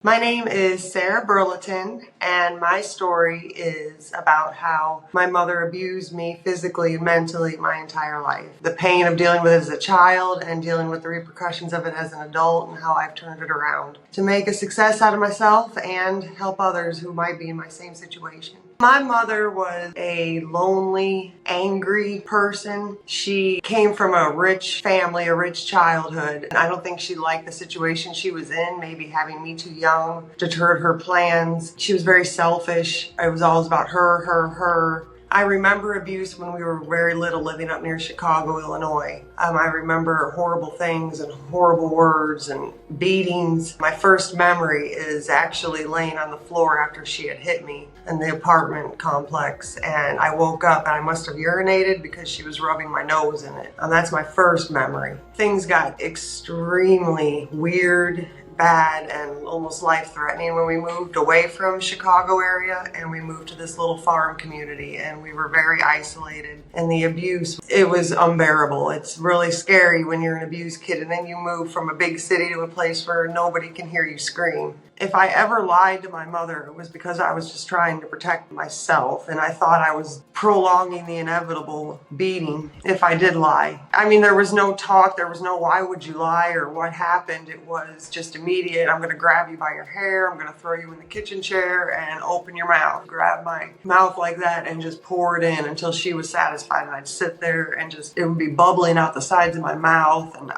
My name is Sarah Burleton, and my story is about how my mother abused me physically and mentally my entire life. The pain of dealing with it as a child and dealing with the repercussions of it as an adult and how I've turned it around to make a success out of myself and help others who might be in my same situation. My mother was a lonely, angry person. She came from a rich family, a rich childhood. I don't think she liked the situation she was in. Maybe having me too young deterred her plans. She was very selfish. It was always about her. I remember abuse when we were very little, living up near Chicago, Illinois. I remember horrible things and horrible words and beatings. My first memory is actually laying on the floor after she had hit me in the apartment complex. And I woke up and I must have urinated because she was rubbing my nose in it. And that's my first memory. Things got extremely weird, bad, and almost life-threatening when we moved away from Chicago area and we moved to this little farm community, and we were very isolated, and the abuse, it was unbearable. It's really scary when you're an abused kid and then you move from a big city to a place where nobody can hear you scream. If I ever lied to my mother, it was because I was just trying to protect myself, and I thought I was prolonging the inevitable beating if I did lie. I mean, there was no talk, there was no why would you lie or what happened. It was just immediate. I'm going to grab you by your hair, I'm going to throw you in the kitchen chair and open your mouth. Grab my mouth like that and just pour it in until she was satisfied, and I'd sit there and just, it would be bubbling out the sides of my mouth, and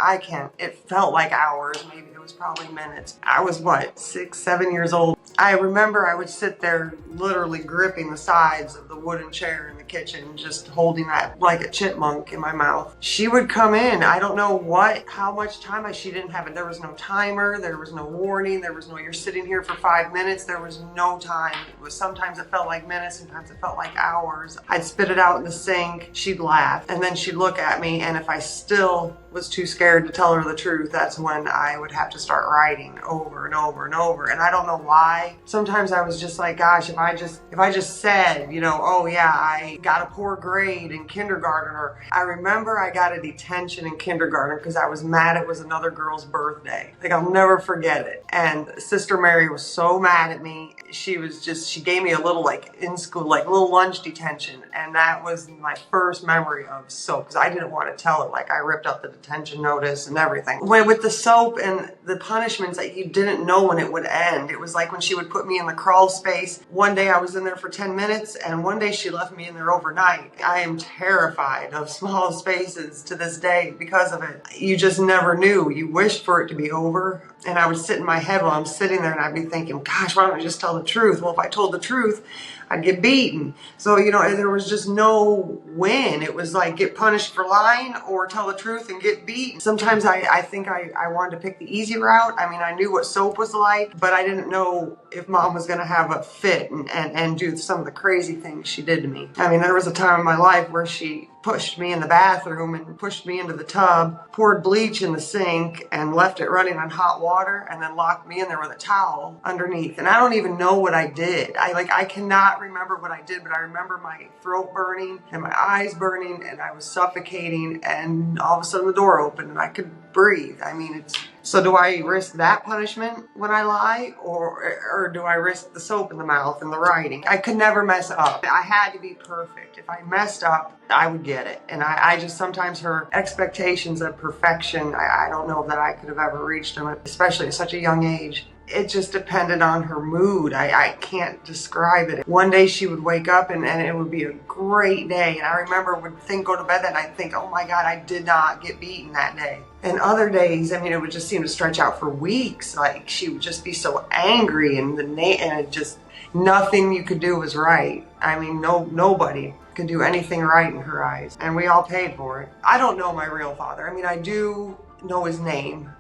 it felt like hours, maybe. It was probably minutes. I was 6, 7 years old. I remember I would sit there literally gripping the sides of the wooden chair in the kitchen, just holding that like a chipmunk in my mouth. She would come in. I don't know how much time she didn't have it. There was no timer. There was no warning. There was no, you're sitting here for 5 minutes. There was no time. Sometimes it felt like minutes. Sometimes it felt like hours. I'd spit it out in the sink. She'd laugh. And then she'd look at me. And if I still was too scared to tell her the truth, that's when I would have to start writing over and over and over. And I don't know why. Sometimes I was just like, gosh, if I just said, oh yeah, I got a poor grade in kindergarten, or I remember I got a detention in kindergarten because I was mad it was another girl's birthday. Like, I'll never forget it. And Sister Mary was so mad at me. She gave me a little, in school, little lunch detention. And that was my first memory of soap, because I didn't want to tell her. I ripped up the detention notice and everything. With the soap and the punishments, you didn't know when it would end. It was like when she would put me in the crawl space. One day I was in there for 10 minutes, and one day she left me in there overnight. I am terrified of small spaces to this day because of it. You just never knew. You wished for it to be over. And I would sit in my head while I'm sitting there, and I'd be thinking, gosh, why don't I just tell the truth? Well, if I told the truth, I'd get beaten. So, there was just no win. It was like get punished for lying or tell the truth and get beaten. Sometimes I think I wanted to pick the easy route. I mean, I knew what soap was like, but I didn't know if Mom was going to have a fit and do some of the crazy things she did to me. I mean, there was a time in my life where she pushed me in the bathroom and pushed me into the tub, poured bleach in the sink and left it running on hot water, and then locked me in there with a towel underneath. And I don't even know what I did. I cannot remember what I did, but I remember my throat burning and my eyes burning, and I was suffocating, and all of a sudden the door opened and I could breathe. I mean, so do I risk that punishment when I lie, or do I risk the soap in the mouth and the writing? I could never mess up. I had to be perfect. If I messed up, I would get it. And I just, sometimes her expectations of perfection, I don't know that I could have ever reached them, especially at such a young age. It just depended on her mood. I can't describe it. One day she would wake up and it would be a great day. And I remember go to bed that night and think, oh my God, I did not get beaten that day. And other days, it would just seem to stretch out for weeks. She would just be so angry, and it just, nothing you could do was right. I mean, nobody could do anything right in her eyes. And we all paid for it. I don't know my real father. I do know his name.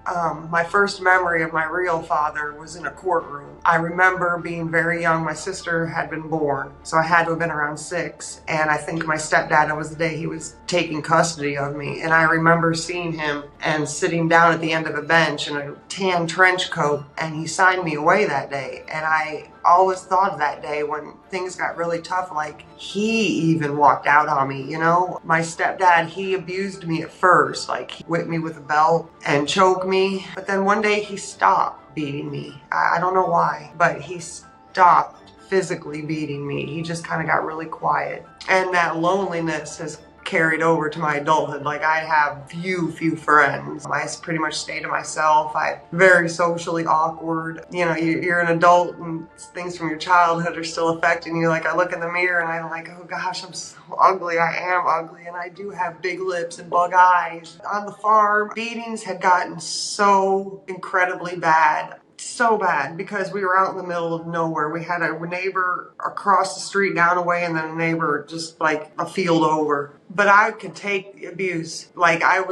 My first memory of my real father was in a courtroom. I remember being very young. My sister had been born, so I had to have been around 6. And I think my stepdad, it was the day he was taking custody of me. And I remember seeing him and sitting down at the end of a bench in a tan trench coat, and he signed me away that day. And I always thought of that day when things got really tough, he even walked out on me, My stepdad, he abused me at first. He whipped me with a belt out and choke me. But then one day he stopped beating me. I don't know why, but he stopped physically beating me. He just kind of got really quiet. And that loneliness has carried over to my adulthood. Like, I have few friends. I pretty much stay to myself. I'm very socially awkward. You know, you're an adult and things from your childhood are still affecting you. Like, I look in the mirror and I'm like, oh gosh, I'm so ugly. I am ugly, and I do have big lips and bug eyes. On the farm, beatings had gotten so incredibly bad. So bad, because we were out in the middle of nowhere. We had a neighbor across the street down a way, and then a neighbor just like a field over. But I could take the abuse. Like, I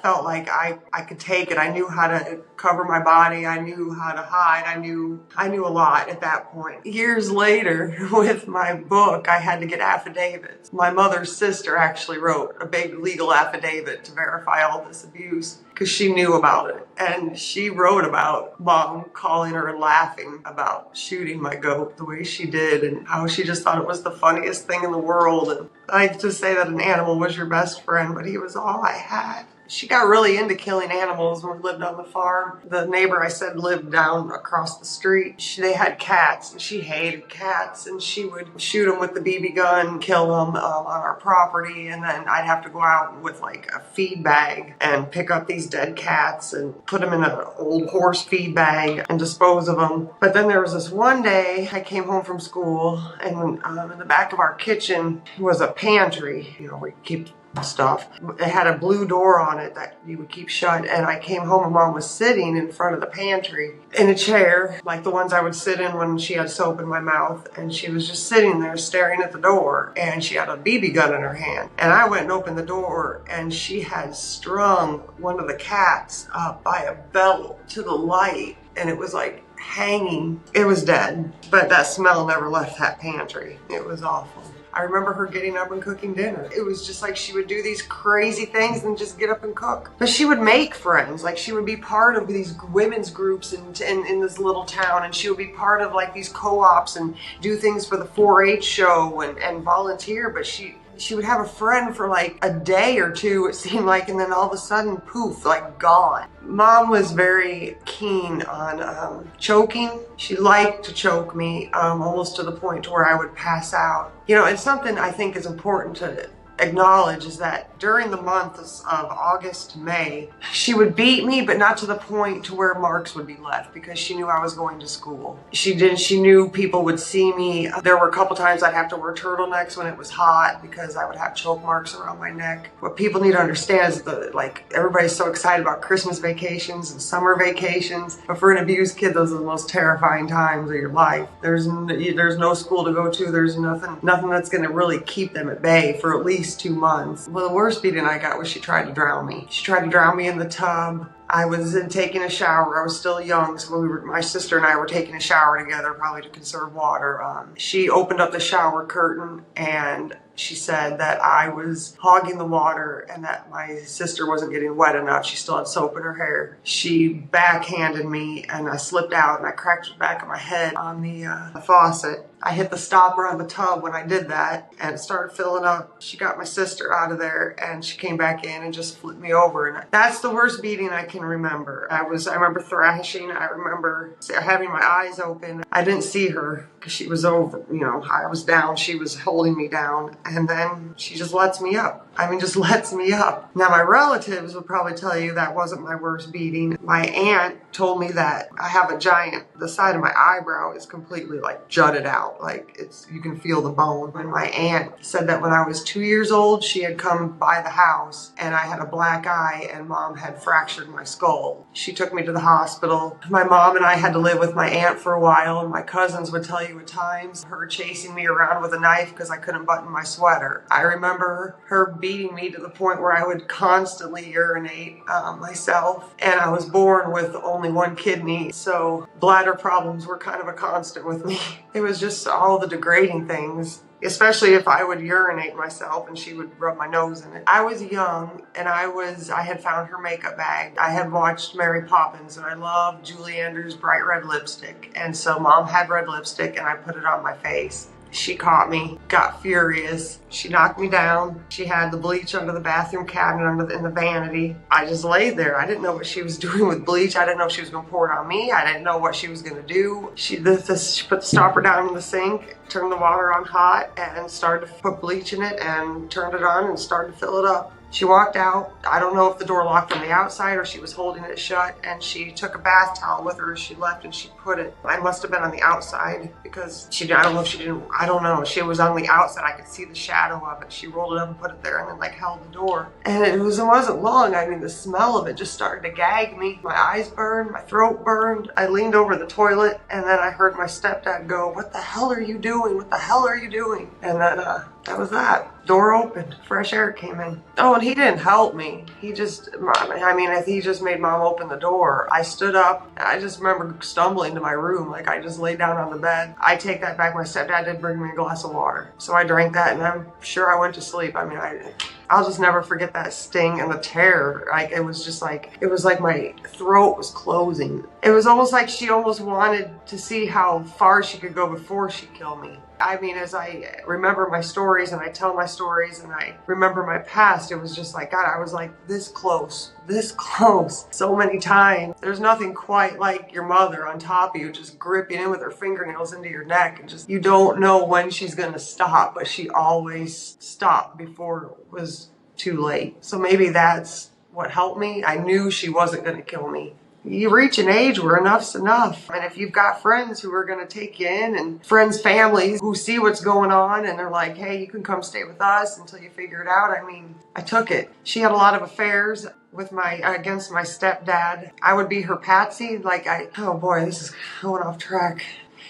felt like I could take it. I knew how to cover my body. I knew how to hide. I knew a lot at that point. Years later, with my book, I had to get affidavits. My mother's sister actually wrote a big legal affidavit to verify all this abuse, because she knew about it. And she wrote about Mom calling her and laughing about shooting my goat the way she did, and how she just thought it was the funniest thing in the world. And I like to say that an animal was your best friend, but he was all I had. She got really into killing animals when we lived on the farm. The neighbor I said lived down across the street. They had cats, and she hated cats, and she would shoot them with the BB gun, kill them on our property, and then I'd have to go out with like a feed bag and pick up these dead cats and put them in an old horse feed bag and dispose of them. But then there was this one day I came home from school, and in the back of our kitchen was a pantry, you know, where you keep stuff. It had a blue door on it that you would keep shut, and I came home and Mom was sitting in front of the pantry in a chair like the ones I would sit in when she had soap in my mouth, and she was just sitting there staring at the door, and she had a BB gun in her hand. And I went and opened the door, and she had strung one of the cats up by a belt to the light, and it was like hanging. It was dead, but that smell never left that pantry. It was awful. I remember her getting up and cooking dinner. It was just like she would do these crazy things and just get up and cook. But she would make friends. Like, she would be part of these women's groups in this little town, and she would be part of like these co-ops and do things for the 4-H show and volunteer. But she would have a friend for like a day or two, it seemed like, and then all of a sudden, poof, like gone. Mom was very keen on choking. She liked to choke me almost to the point to where I would pass out. You know, and something I think is important to acknowledge is that during the months of August to May, she would beat me, but not to the point to where marks would be left, because she knew I was going to school. She knew people would see me. There were a couple times I'd have to wear turtlenecks when it was hot because I would have choke marks around my neck. What people need to understand is everybody's so excited about Christmas vacations and summer vacations, but for an abused kid, those are the most terrifying times of your life. There's no school to go to. There's nothing that's going to really keep them at bay for at least 2 months. Well, the worst beating I got was she tried to drown me. She tried to drown me in the tub. I was taking a shower. I was still young, so my sister and I were taking a shower together, probably to conserve water. She opened up the shower curtain, and she said that I was hogging the water and that my sister wasn't getting wet enough. She still had soap in her hair. She backhanded me, and I slipped out, and I cracked the back of my head on the faucet. I hit the stopper on the tub when I did that, and it started filling up. She got my sister out of there, and she came back in and just flipped me over. And that's the worst beating I can remember. I remember thrashing. I remember having my eyes open. I didn't see her because she was over. You know, I was down. She was holding me down, and then she just lets me up. Just lets me up. Now, my relatives would probably tell you that wasn't my worst beating. My aunt told me that I have the side of my eyebrow is completely like jutted out. Like, you can feel the bone. And my aunt said that when I was 2 years old, she had come by the house and I had a black eye, and Mom had fractured my skull. She took me to the hospital. My mom and I had to live with my aunt for a while, and my cousins would tell you at times her chasing me around with a knife because I couldn't button my sweater. I remember her beating me to the point where I would constantly urinate myself, and I was born with only one kidney, so bladder problems were kind of a constant with me. It was just all the degrading things, especially if I would urinate myself and she would rub my nose in it. I was young, and I had found her makeup bag. I had watched Mary Poppins, and I loved Julie Andrews' bright red lipstick, and so Mom had red lipstick, and I put it on my face. She caught me, got furious. She knocked me down. She had the bleach under the bathroom cabinet in the vanity. I just laid there. I didn't know what she was doing with bleach. I didn't know she was going to pour it on me. I didn't know what she was going to do. She put the stopper down in the sink, turned the water on hot, and started to put bleach in it, and turned it on and started to fill it up. She walked out. I don't know if the door locked from the outside or she was holding it shut, and she took a bath towel with her as she left, and she put it, I must have been on the outside, because I don't know if she didn't, I don't know. She was on the outside. I could see the shadow of it. She rolled it up and put it there and then like held the door. And it wasn't long. I mean, the smell of it just started to gag me. My eyes burned, my throat burned. I leaned over the toilet, and then I heard my stepdad go, "What the hell are you doing? What the hell are you doing?" And then that was that. Door opened, fresh air came in. Oh, and he didn't help me. He just made Mom open the door. I stood up. I just remember stumbling to my room. Like, I just laid down on the bed. I take that back. My stepdad did bring me a glass of water. So I drank that, and I'm sure I went to sleep. I mean, I'll just never forget that sting and the terror. Like, it was like my throat was closing. It was almost like she almost wanted to see how far she could go before she killed me. I mean, as I remember my stories and I tell my stories and I remember my past, it was just like, God, I was like this close so many times. There's nothing quite like your mother on top of you, just gripping in with her fingernails into your neck, and just, you don't know when she's going to stop, but she always stopped before it was too late. So maybe that's what helped me. I knew she wasn't going to kill me. You reach an age where enough's enough. And if you've got friends who are going to take you in, and friends, families who see what's going on, and they're like, "Hey, you can come stay with us until you figure it out." I mean, I took it. She had a lot of affairs with against my stepdad. I would be her patsy. Oh boy, this is going off track.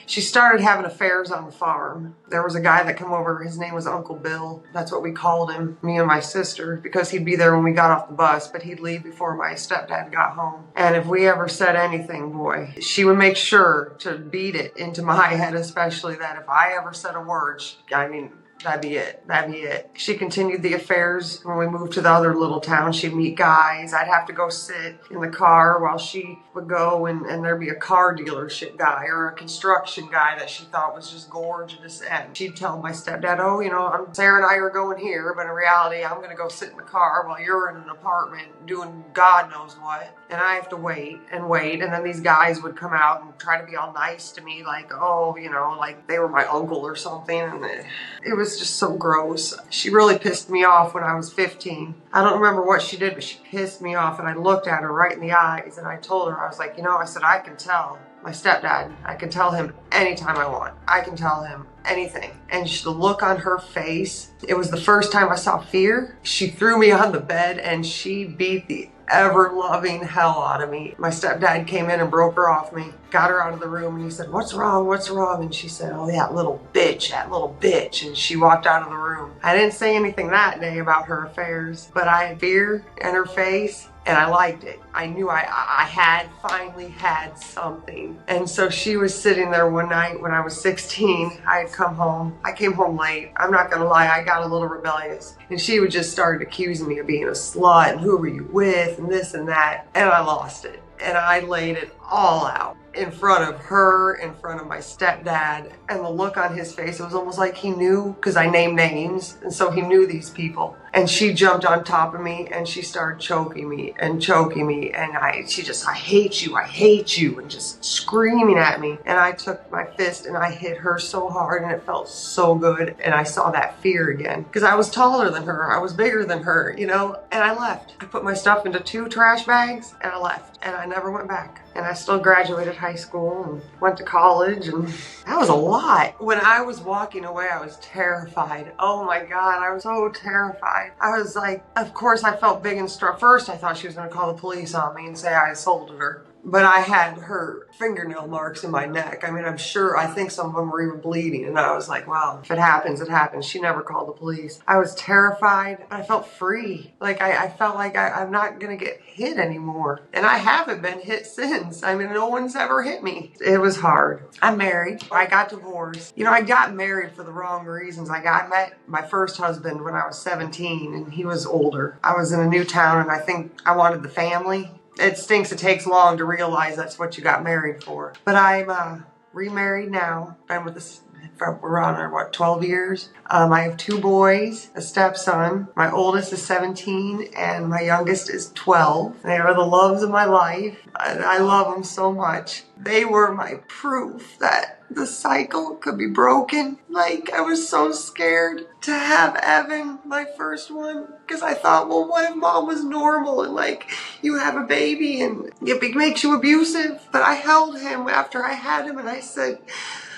She started having affairs on the farm. There was a guy that come over. His name was Uncle Bill. That's what we called him, me and my sister, because he'd be there when we got off the bus, but he'd leave before my stepdad got home. And if we ever said anything, boy, she would make sure to beat it into my head, especially that if I ever said a word, that'd be it. She continued the affairs. When we moved to the other little town, she'd meet guys. I'd have to go sit in the car while she would go, and there'd be a car dealership guy or a construction guy that she thought was just gorgeous. And she'd tell my stepdad, "Oh, Sarah and I are going here, but in reality, I'm going to go sit in the car while you're in an apartment doing God knows what. And I have to wait. And then these guys would come out and try to be all nice to me, like, oh, like they were my uncle or something. And it was just so gross. She really pissed me off when I was 15. I don't remember what she did, but she pissed me off, and I looked at her right in the eyes, and I told her, I was like, I said, I can tell my stepdad. I can tell him anytime I want. I can tell him anything. And the look on her face, it was the first time I saw fear. She threw me on the bed, and she beat the ever-loving hell out of me. My stepdad came in and broke her off me, got her out of the room, and he said, "What's wrong? What's wrong?" And she said, "Oh, that little bitch. And she walked out of the room. I didn't say anything that day about her affairs, but I had fear in her face, and I liked it. I knew I had finally had something. And so she was sitting there one night when I was 16. I had come home. I came home late. I'm not going to lie, I got a little rebellious. And she would just start accusing me of being a slut, and who were you with, and this and that. And I lost it. And I laid it all out in front of her, in front of my stepdad, and the look on his face, it was almost like he knew, because I named names, and so he knew these people. And she jumped on top of me, and she started choking me, and she just, "I hate you," and just screaming at me. And I took my fist and I hit her so hard, and it felt so good. And I saw that fear again, because I was taller than her, I was bigger than her, and I left. I put my stuff into 2 trash bags, and I left, and I never went back. And I still graduated high school and went to college, and that was a lot. When I was walking away, I was terrified. Oh my God, I was so terrified. I was like, of course I felt big and strong. First, I thought she was gonna call the police on me and say I assaulted her. But I had her fingernail marks in my neck. I think some of them were even bleeding. And I was like, well, if it happens, it happens. She never called the police. I was terrified, but I felt free. Like I felt like I'm not going to get hit anymore. And I haven't been hit since. No one's ever hit me. It was hard. I'm married. I got divorced. I got married for the wrong reasons. I met my first husband when I was 17, and he was older. I was in a new town, and I think I wanted the family. It stinks. It takes long to realize that's what you got married for. But I'm remarried now. Been with this we're on 12 years. I have 2 boys, a stepson. My oldest is 17 and my youngest is 12. They are the loves of my life. I love them so much. They were my proof that the cycle could be broken. Like, I was so scared to have Evan, my first one, because I thought, well, what if mom was normal and like you have a baby and it makes you abusive? But I held him after I had him and I said,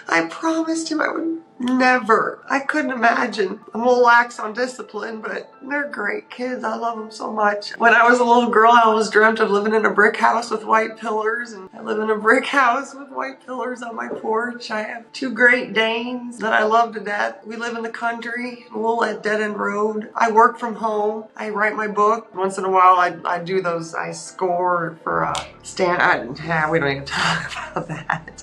I promised him I would never. I couldn't imagine. I'm a little lax on discipline, but they're great kids. I love them so much. When I was a little girl, I always dreamt of living in a brick house with white pillars, and I live in a brick house with white pillars on my porch. I have 2 Great Danes that I love to death. We live in the country, a little at dead end road. I work from home. I write my book. Once in a while, I do those. I score for we don't even talk about that.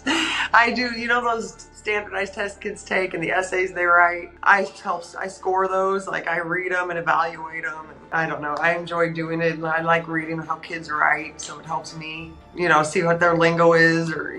I do, those standardized tests kids take and the essays they write. I score those. Like, I read them and evaluate them. And I don't know. I enjoy doing it, and I like reading how kids write, so it helps me, see what their lingo is, or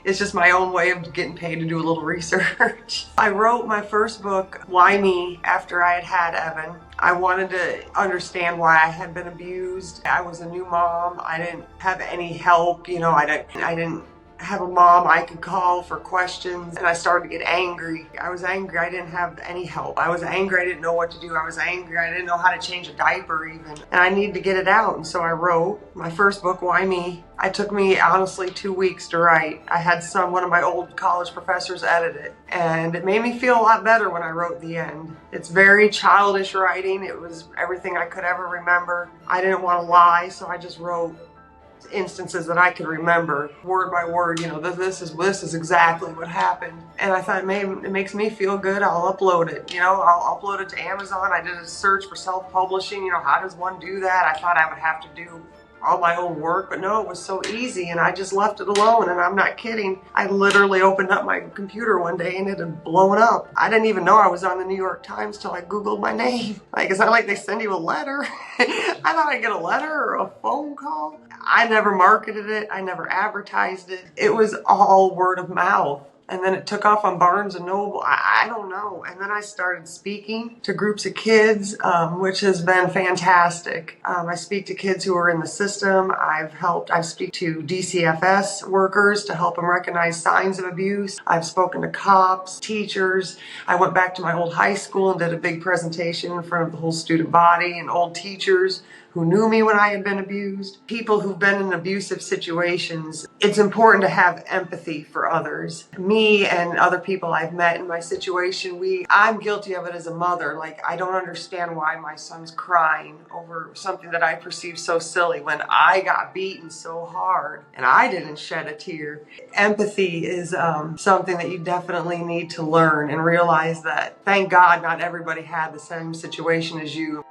it's just my own way of getting paid to do a little research. I wrote my first book, Why Me, after I had Evan. I wanted to understand why I had been abused. I was a new mom. I didn't have any help. I didn't have a mom I could call for questions, and I started to get angry. I was angry I didn't have any help. I was angry I didn't know what to do. I was angry I didn't know how to change a diaper even, and I needed to get it out. And so I wrote my first book, Why Me. It took me honestly 2 weeks to write. I had one of my old college professors edit it, and it made me feel a lot better when I wrote the end. It's very childish writing. It was everything I could ever remember. I didn't want to lie, so I just wrote instances that I could remember word by word. This is exactly what happened. And I thought, maybe it makes me feel good. I'll upload it. I'll upload it to Amazon. I did a search for self-publishing. How does one do that? I thought I would have to do all my own work, but no, it was so easy, and I just left it alone. And I'm not kidding. I literally opened up my computer one day and it had blown up. I didn't even know I was on the New York Times till I Googled my name. Like, it's not like they send you a letter. I thought I'd get a letter or a phone call. I never marketed it. I never advertised it. It was all word of mouth. And then it took off on Barnes and Noble. I don't know. And then I started speaking to groups of kids, which has been fantastic. I speak to kids who are in the system. I speak to DCFS workers to help them recognize signs of abuse. I've spoken to cops, teachers. I went back to my old high school and did a big presentation in front of the whole student body and old teachers who knew me when I had been abused. People who've been in abusive situations. It's important to have empathy for others. Me and other people I've met in my situation, I'm guilty of it as a mother. Like, I don't understand why my son's crying over something that I perceive so silly when I got beaten so hard and I didn't shed a tear. Empathy is something that you definitely need to learn and realize that, thank God, not everybody had the same situation as you.